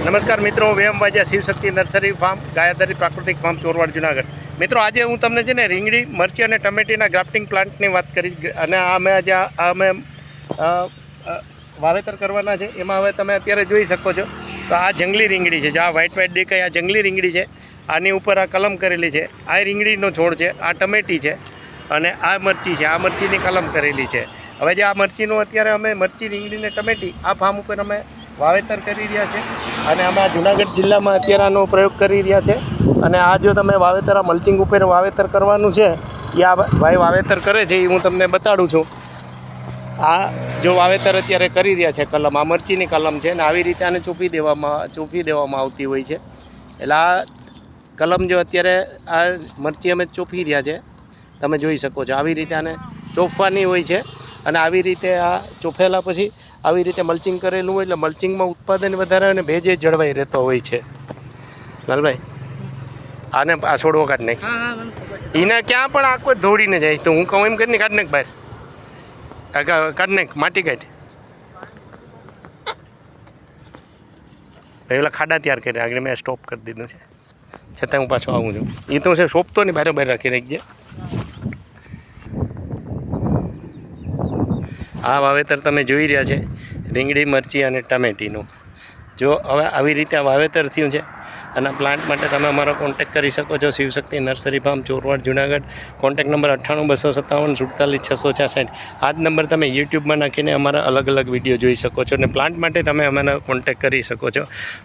નમસ્કાર મિત્રો, વેમ વાજા Shivshakti nursery farm, ગાયાધારી પ્રાકૃતિક ફાર્મ, ચોરવાડ, જુનાગઢ. મિત્રો, આજે હું તમને છે ને રીંગણી, મરચી અને ટમેટીના ગ્રાફ્ટિંગ પ્લાન્ટની વાત કરી. અને અમે વાવેતર કરવાના છે. એમાં હવે તમે અત્યારે જોઈ શકો છો તો આ જંગલી રીંગણી છે. જો આ વ્હાઇટ દેખાય, આ જંગલી રીંગણી છે. આની ઉપર આ કલમ કરેલી છે. આ રીંગણીનો છોડ છે, આ ટમેટી છે અને આ મરચી છે. આ મરચીની કલમ કરેલી છે. હવે જે આ મરચીનું અત્યારે અમે મરચી, રીંગણી ને ટમેટી આ ફાર્મ ઉપર અમે વાવેતર કરી રહ્યા છે. અને અમે જુનાગઢ જિલ્લામાં અત્યારે આનો પ્રયોગ કરી રહ્યા છે. અને આ જો તમે વાવેતર, આ મલ્ચિંગ ઉપર વાવેતર કરવાનું છે, એ આ ભાઈ વાવેતર કરે છે, એ હું તમને બતાડું છું. આ જો વાવેતર અત્યારે કરી રહ્યા છે કલમ, આ મરચીની કલમ છે ને આવી રીતે આને ચોપી દેવામાં આવતી હોય છે. એટલે આ કલમ જો અત્યારે આ મરચી અમે ચોપી રહ્યા છે, તમે જોઈ શકો છો. આવી રીતે આને ચોપવાની હોય છે. અને આવી રીતે આ ચોફેલા પછી આવી રીતે મલ્ચિંગ કરેલું હોય એટલે મલ્ચિંગમાં ઉત્પાદન વધારે અને ભેજ જળવાઈ રહેતો હોય છે. લાલભાઈ, આને આ છોડવો કાઢ નાખ. એના ક્યાં પણ આ કોઈ દોડીને જાય તો હું કહું એમ કરીને કાઢ નાખ બહાર. કાઢ નાખ, માટી કાઢ. પેલા ખાડા તૈયાર કર્યા, આગળ મેં સ્ટોપ કરી દીધું છે. છતાં હું પાછો આવું છું. એ તો છે શોપતો નહીં, બહાર રાખી રાખજે. આ વાવેતર તમે જોઈ રહ્યા છે રીંગણી, મરચી અને ટમેટીનું. જો હવે આવી રીતે આ વાવેતર થયું છે. અને પ્લાન્ટ માટે તમે અમારો કોન્ટેક કરી શકો છો. Shivshakti nursery farm, Chorwad, Junagadh. Contact number 98-257-47-66. આ જ નંબર તમે યુટ્યુબમાં નાખીને અમારા અલગ અલગ વિડીયો જોઈ શકો છો. અને પ્લાન્ટ માટે તમે અમારો કોન્ટેક કરી શકો છો.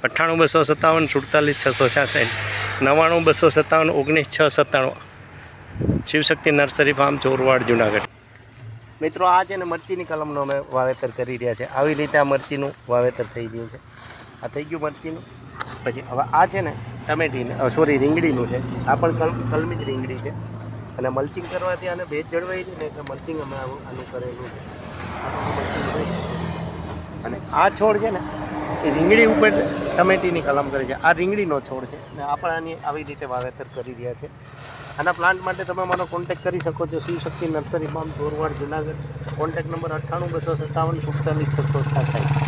98-257-47-66. 99-257-19-697. Shivshakti nursery farm, Chorwad, Junagadh. મિત્રો, આ છે ને મરચીની કલમનો અમે વાવેતર કરી રહ્યા છે. આવી રીતે આ મરચીનું વાવેતર થઈ ગયું છે. આ થઈ ગયું મરચીનું. પછી હવે આ છે ને રીંગણીનું છે. આ પણ કલમી જ રીંગણી છે. અને મલ્ચિંગ કરવાથી આને ભેજ જળવાઈ છે ને એટલે મલ્ચિંગ અમે આનું કરેલું છે. અને આ છોડ છે ને એ રીંગણી ઉપર ટમેટીની કલમ કરે છે. આ રીંગણીનો છોડ છે અને આપણે આની આવી રીતે વાવેતર કરી રહ્યા છે. આના પ્લાન્ટ માટે તમે મારો કોન્ટેક કરી શકો છો. Shivshakti nursery farm, Chorwad, Junagadh. Contact number 98-257-47-66.